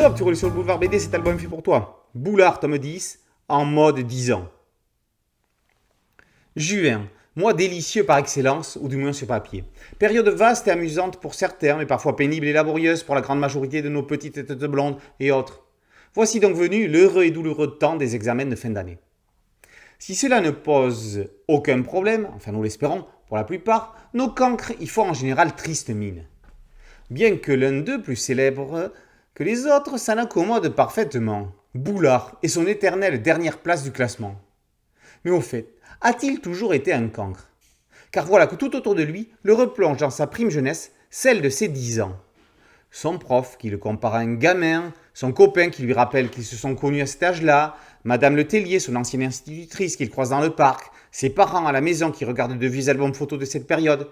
Hop, tu roules sur le boulevard BD, cet album est fait pour toi. Boulard, tome 10, en mode 10 ans. Juin, mois délicieux par excellence, ou du moins sur papier. Période vaste et amusante pour certains, mais parfois pénible et laborieuse pour la grande majorité de nos petites têtes blondes et autres. Voici donc venu l'heureux et douloureux temps des examens de fin d'année. Si cela ne pose aucun problème, enfin nous l'espérons pour la plupart, nos cancres y font en général triste mine. Bien que l'un d'eux, plus célèbre que les autres, s'en accommode parfaitement. Boulard et son éternelle dernière place du classement. Mais au fait, a-t-il toujours été un cancre? Car voilà que tout autour de lui le replonge dans sa prime jeunesse, celle de ses 10 ans. Son prof qui le compare à un gamin, son copain qui lui rappelle qu'ils se sont connus à cet âge-là, Madame Letellier, son ancienne institutrice qu'il croise dans le parc, ses parents à la maison qui regardent de vieux albums photos de cette période.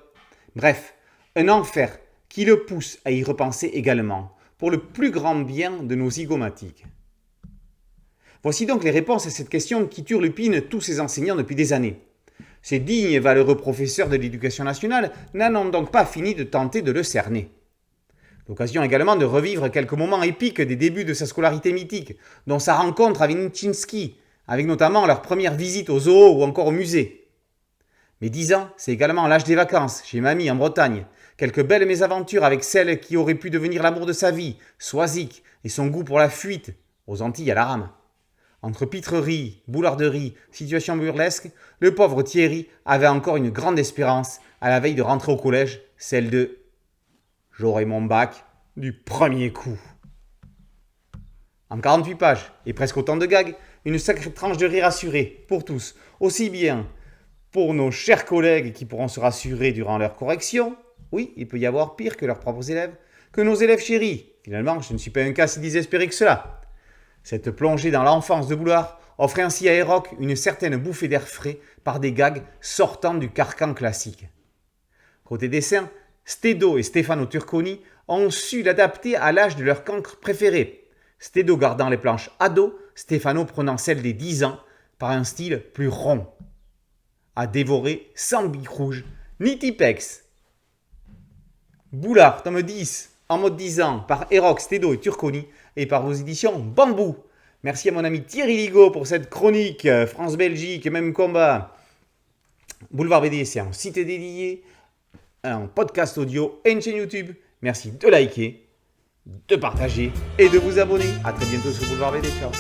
Bref, un enfer qui le pousse à y repenser également, pour le plus grand bien de nos zygomatiques. Voici donc les réponses à cette question qui turlupine tous ces enseignants depuis des années. Ces dignes et valeureux professeurs de l'éducation nationale n'en ont donc pas fini de tenter de le cerner. L'occasion également de revivre quelques moments épiques des débuts de sa scolarité mythique, dont sa rencontre avec Nijinsky, avec notamment leur première visite au zoo ou encore au musée. Mais 10 ans, c'est également l'âge des vacances, chez mamie en Bretagne, quelques belles mésaventures avec celle qui aurait pu devenir l'amour de sa vie, Soisic, et son goût pour la fuite, aux Antilles à la rame. Entre pitrerie, boularderie, situation burlesque, le pauvre Thierry avait encore une grande espérance à la veille de rentrer au collège, celle de « j'aurai mon bac du premier coup ». En 48 pages, et presque autant de gags, une sacrée tranche de rire assurée, pour tous, aussi bien pour nos chers collègues qui pourront se rassurer durant leur correction, oui, il peut y avoir pire que leurs propres élèves, que nos élèves chéris. Finalement, je ne suis pas un cas si désespéré que cela. Cette plongée dans l'enfance de Boulard offre ainsi à Eroc une certaine bouffée d'air frais par des gags sortant du carcan classique. Côté dessin, Stedo et Stefano Turconi ont su l'adapter à l'âge de leur cancre préféré. Stedo gardant les planches ados, Stefano prenant celles des 10 ans par un style plus rond. À dévorer sans bic rouge ni Tipex. Boulard, tome 10, en mode 10 ans, par Eroc, Stedo et Turconi, et par vos éditions Bambou. Merci à mon ami Thierry Ligo pour cette chronique, France-Belgique, même combat. Boulevard BD, c'est un site dédié, un podcast audio et une chaîne YouTube. Merci de liker, de partager et de vous abonner. A très bientôt sur Boulevard BD. Ciao.